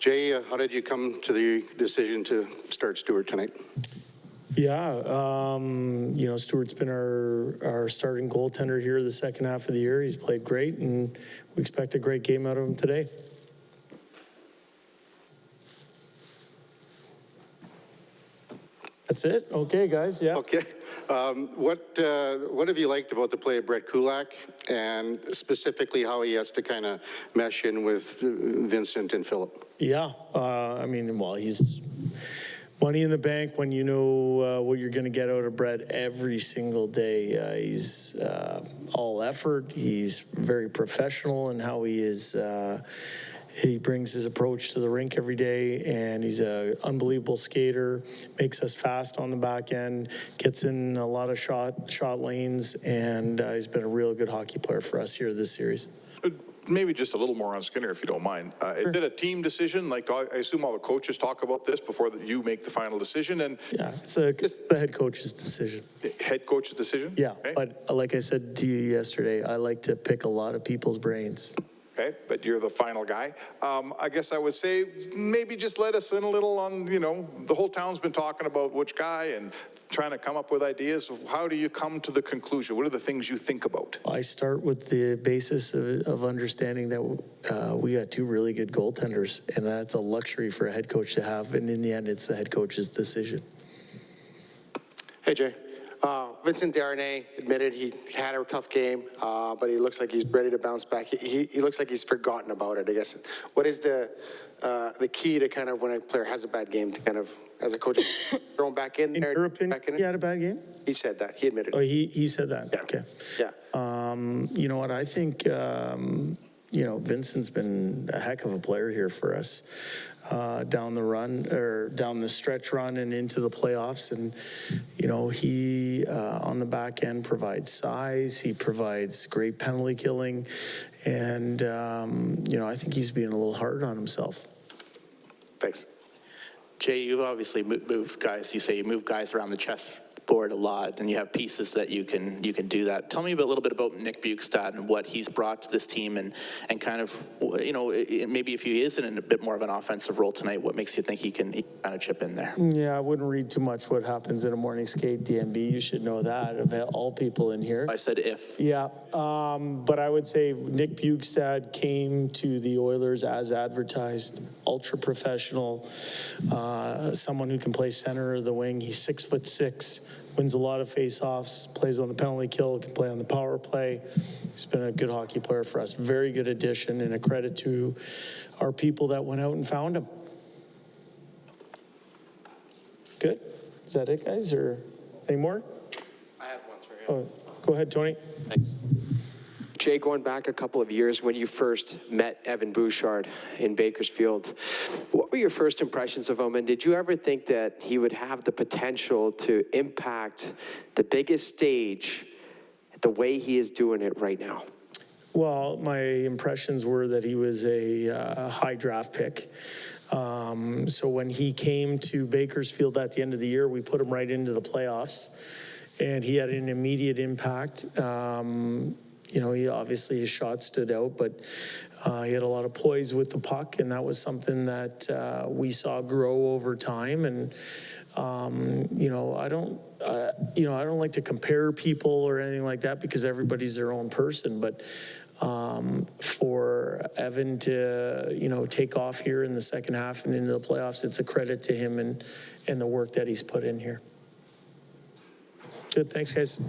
Jay, how did you come to the decision to start Stewart tonight? Yeah, Stewart's been our starting goaltender here the second half of the year. He's played great, and we expect a great game out of him today. That's it? Okay, guys, yeah. Okay. What have you liked about the play of Brett Kulak, and specifically how he has to kind of mesh in with Vincent and Philip? Yeah, he's money in the bank when you know what you're going to get out of Brett every single day. He's all effort. He's very professional in how he is. He brings his approach to the rink every day, and he's an unbelievable skater, makes us fast on the back end, gets in a lot of shot lanes, and he's been a real good hockey player for us here this series. Maybe just a little more on Skinner, if you don't mind. Is it a team decision? Like, I assume all the coaches talk about this before you make the final decision. And yeah, it's the head coach's decision. Head coach's decision? Yeah, okay. But like I said to you yesterday, I like to pick a lot of people's brains. Okay, but you're the final guy. I guess I would say maybe just let us in a little on, the whole town's been talking about which guy and trying to come up with ideas. How do you come to the conclusion? What are the things you think about? I start with the basis of understanding that we got two really good goaltenders, and that's a luxury for a head coach to have. And in the end, it's the head coach's decision. Hey, Jay. Vincent Darnay admitted he had a tough game, but he looks like he's ready to bounce back. He looks like he's forgotten about it, I guess. What is the key to kind of when a player has a bad game to kind of, as a coach, throw him back in there? In your opinion, he had a bad game? He said that. He admitted it. Oh, he said that? Yeah. Okay. Yeah. You know what? I think, Vincent's been a heck of a player here for us. Down the stretch run and into the playoffs. And, he on the back end provides size. He provides great penalty killing. And, I think he's being a little hard on himself. Thanks. Jay, you obviously move guys. You say you move guys around the chessboard a lot, and you have pieces that you can do that. Tell me a little bit about Nick Bukestad and what he's brought to this team, and kind of, maybe if he is in a bit more of an offensive role tonight, what makes you think he can kind of chip in there? Yeah, I wouldn't read too much what happens in a morning skate, DMB. You should know that of all people in here. I said if. Yeah, but I would say Nick Bukestad came to the Oilers as advertised, ultra professional, someone who can play center of the wing. He's 6'6", wins a lot of face-offs, plays on the penalty kill, can play on the power play. He's been a good hockey player for us. Very good addition, and a credit to our people that went out and found him. Good? Is that it, guys, or any more? I have one for him. Oh, go ahead, Tony. Thanks. Jay, going back a couple of years when you first met Evan Bouchard in Bakersfield, what were your first impressions of him? And did you ever think that he would have the potential to impact the biggest stage the way he is doing it right now? Well, my impressions were that he was a high draft pick. So when he came to Bakersfield at the end of the year, we put him right into the playoffs, and he had an immediate impact. He obviously, his shot stood out, but he had a lot of poise with the puck, and that was something that we saw grow over time. And I don't like to compare people or anything like that because everybody's their own person. But for Evan to take off here in the second half and into the playoffs, it's a credit to him and the work that he's put in here. Good, thanks, guys.